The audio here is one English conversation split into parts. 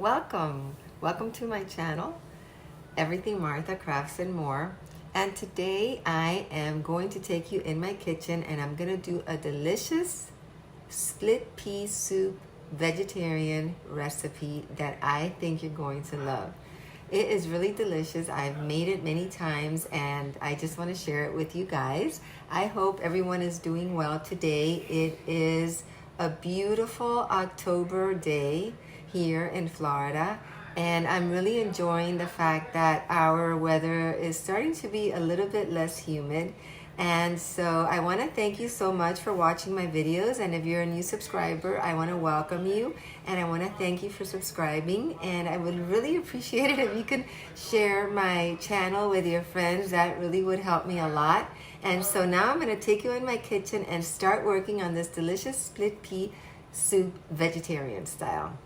Welcome to my channel, Everything Martha Crafts and More. And today I am going to take you in my kitchen and I'm going to do a delicious split pea soup vegetarian recipe that I think you're going to love. It is really delicious. I've made it many times and I just want to share it with you guys. I hope everyone is doing well today. It is a beautiful October day here in Florida, and I'm really enjoying the fact that our weather is starting to be a little bit less humid. And so I want to thank you so much for watching my videos, and if you're a new subscriber, I want to welcome you and I want to thank you for subscribing, and I would really appreciate it if you could share my channel with your friends. That really would help me a lot. And so now I'm going to take you in my kitchen and start working on this delicious split pea soup vegetarian style.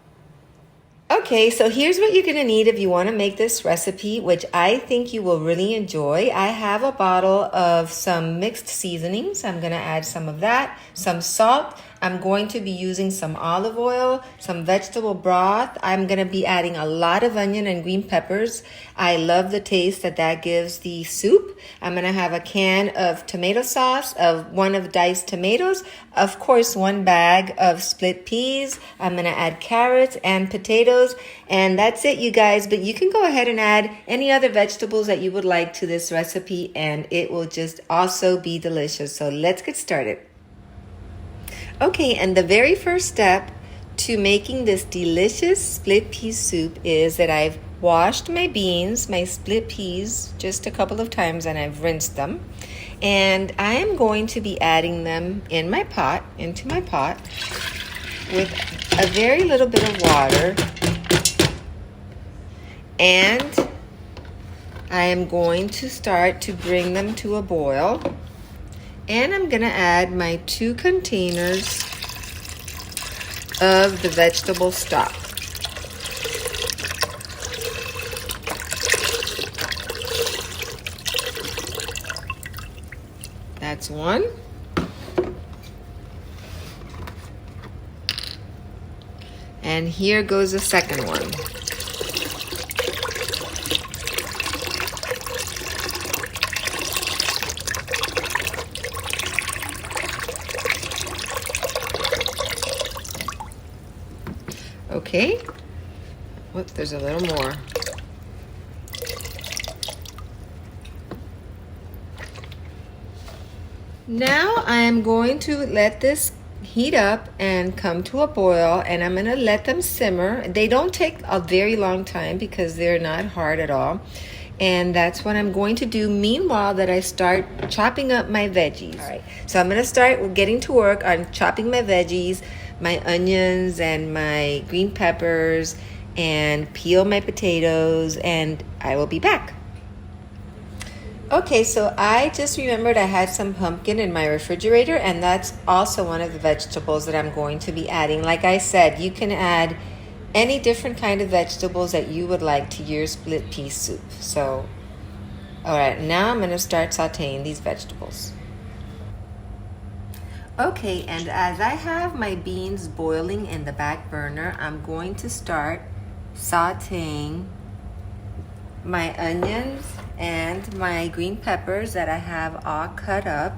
Okay, so here's what you're gonna need if you wanna make this recipe, which I think you will really enjoy. I have a bottle of some mixed seasonings. I'm gonna add some of that, some salt. I'm going to be using some olive oil, some vegetable broth. I'm gonna be adding a lot of onion and green peppers. I love the taste that gives the soup. I'm gonna have a can of tomato sauce, one of diced tomatoes, of course 1 bag of split peas. I'm gonna add carrots and potatoes, and that's it, you guys. But you can go ahead and add any other vegetables that you would like to this recipe, and it will just also be delicious. So let's get started. Okay, and the very first step to making this delicious split pea soup is that I've washed my beans, my split peas, just a couple of times, and I've rinsed them. And I am going to be adding them into my pot with a very little bit of water. And I am going to start to bring them to a boil. And I'm gonna add my 2 containers of the vegetable stock. That's 1. And here goes the second one. Okay, whoops, there's a little more. Now I am going to let this heat up and come to a boil, and I'm gonna let them simmer. They don't take a very long time because they're not hard at all. And that's what I'm going to do meanwhile that I start chopping up my veggies. All right, so I'm gonna start getting to work on chopping my veggies, my onions and my green peppers, and peel my potatoes, and I will be back. Okay, so I just remembered I had some pumpkin in my refrigerator, and that's also one of the vegetables that I'm going to be adding. Like I said, you can add any different kind of vegetables that you would like to your split pea soup. So, all right, now I'm going to start sauteing these vegetables. Okay, and as I have my beans boiling in the back burner, I'm going to start sauteing my onions and my green peppers that I have all cut up.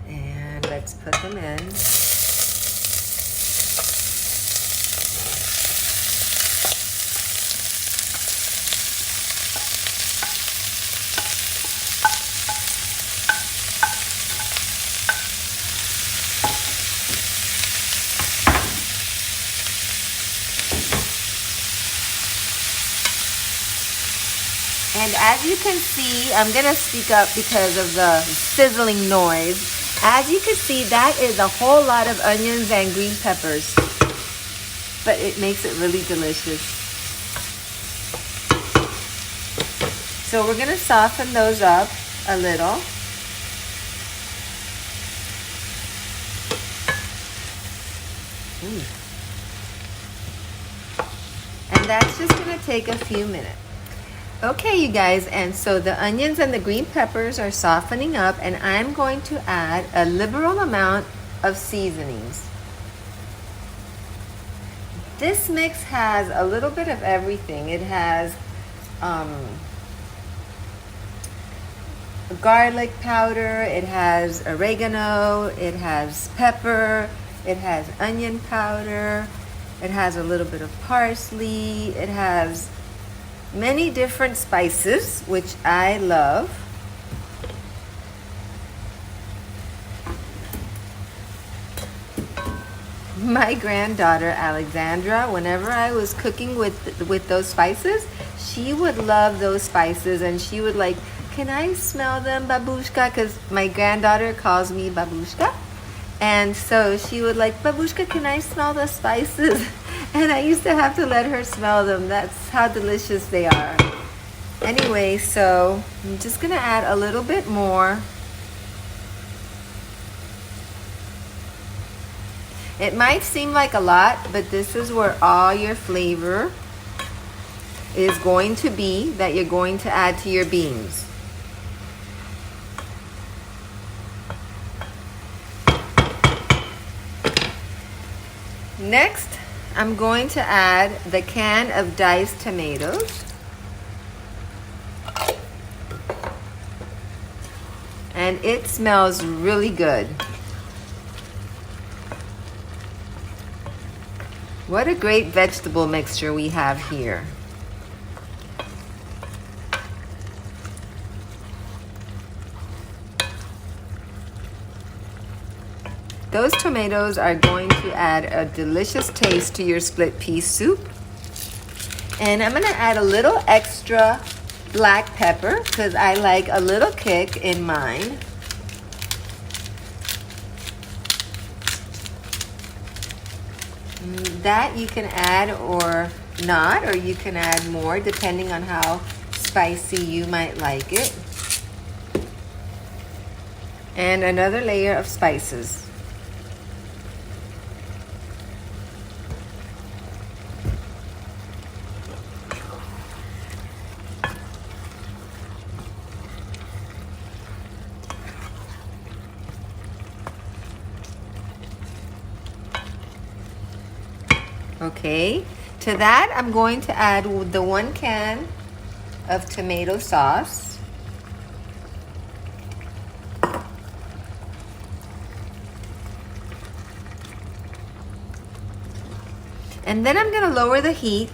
And let's put them in. And as you can see, I'm gonna speak up because of the sizzling noise. As you can see, that is a whole lot of onions and green peppers, but it makes it really delicious. So we're gonna soften those up a little. And that's just gonna take a few minutes. Okay, you guys, and so the onions and the green peppers are softening up, and I'm going to add a liberal amount of seasonings. This mix has a little bit of everything. It has garlic powder, it has oregano, it has pepper, it has onion powder, it has a little bit of parsley, it has many different spices, which I love. My granddaughter Alexandra, whenever I was cooking with those spices, she would love those spices, and she would like, can I smell them, babushka? Because my granddaughter calls me babushka. And so she would like, babushka, can I smell the spices? And I used to have to let her smell them. That's how delicious they are. Anyway, so I'm just gonna add a little bit more. It might seem like a lot, but this is where all your flavor is going to be that you're going to add to your beans. Next, I'm going to add the can of diced tomatoes. And it smells really good. What a great vegetable mixture we have here. Those tomatoes are going to add a delicious taste to your split pea soup. And I'm gonna add a little extra black pepper because I like a little kick in mine. That you can add or not, or you can add more depending on how spicy you might like it. And another layer of spices. Okay, to that I'm going to add the 1 can of tomato sauce. And then I'm gonna lower the heat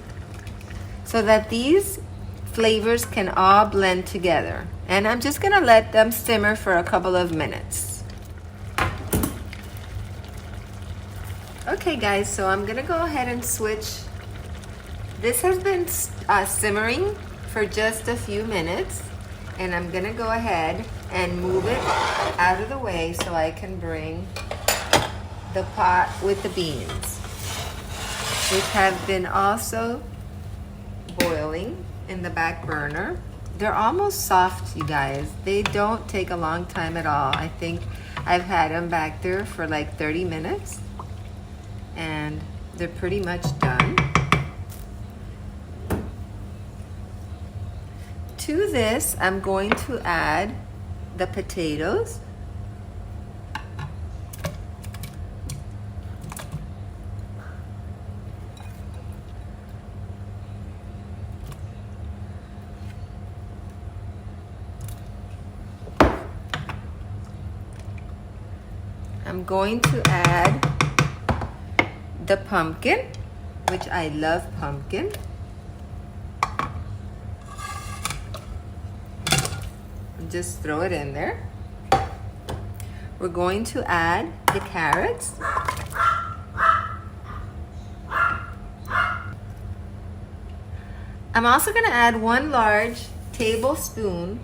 so that these flavors can all blend together. And I'm just gonna let them simmer for a couple of minutes. Okay guys, so I'm gonna go ahead and switch. This has been simmering for just a few minutes, and I'm gonna go ahead and move it out of the way so I can bring the pot with the beans, which have been also boiling in the back burner. They're almost soft, you guys. They don't take a long time at all. I think I've had them back there for like 30 minutes. And they're pretty much done. To this, I'm going to add the potatoes. I'm going to add the pumpkin, which I love pumpkin. Just throw it in there. We're going to add the carrots. I'm also going to add 1 large tablespoon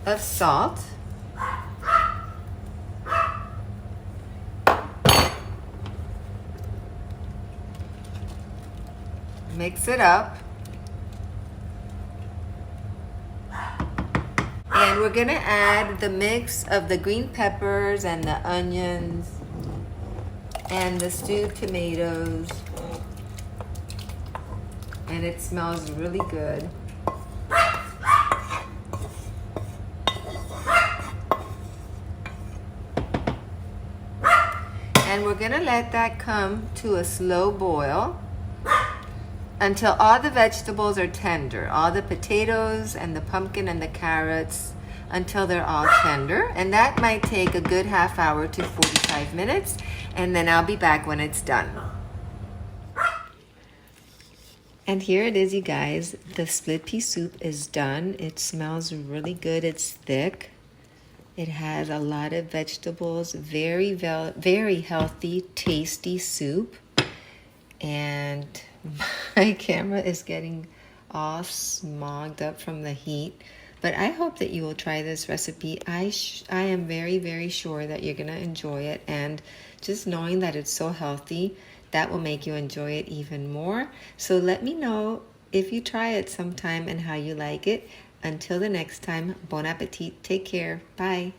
of salt. Mix it up. And we're gonna add the mix of the green peppers and the onions and the stewed tomatoes. And it smells really good. And we're gonna let that come to a slow boil until all the vegetables are tender. All the potatoes and the pumpkin and the carrots, until they're all tender. And that might take a good half hour to 45 minutes. And then I'll be back when it's done. And here it is, you guys. The split pea soup is done. It smells really good. It's thick. It has a lot of vegetables. Very healthy, tasty soup. And my camera is getting all smogged up from the heat. But I hope that you will try this recipe. I am very sure that you're going to enjoy it. And just knowing that it's so healthy, that will make you enjoy it even more. So let me know if you try it sometime and how you like it. Until the next time, bon appetit. Take care. Bye.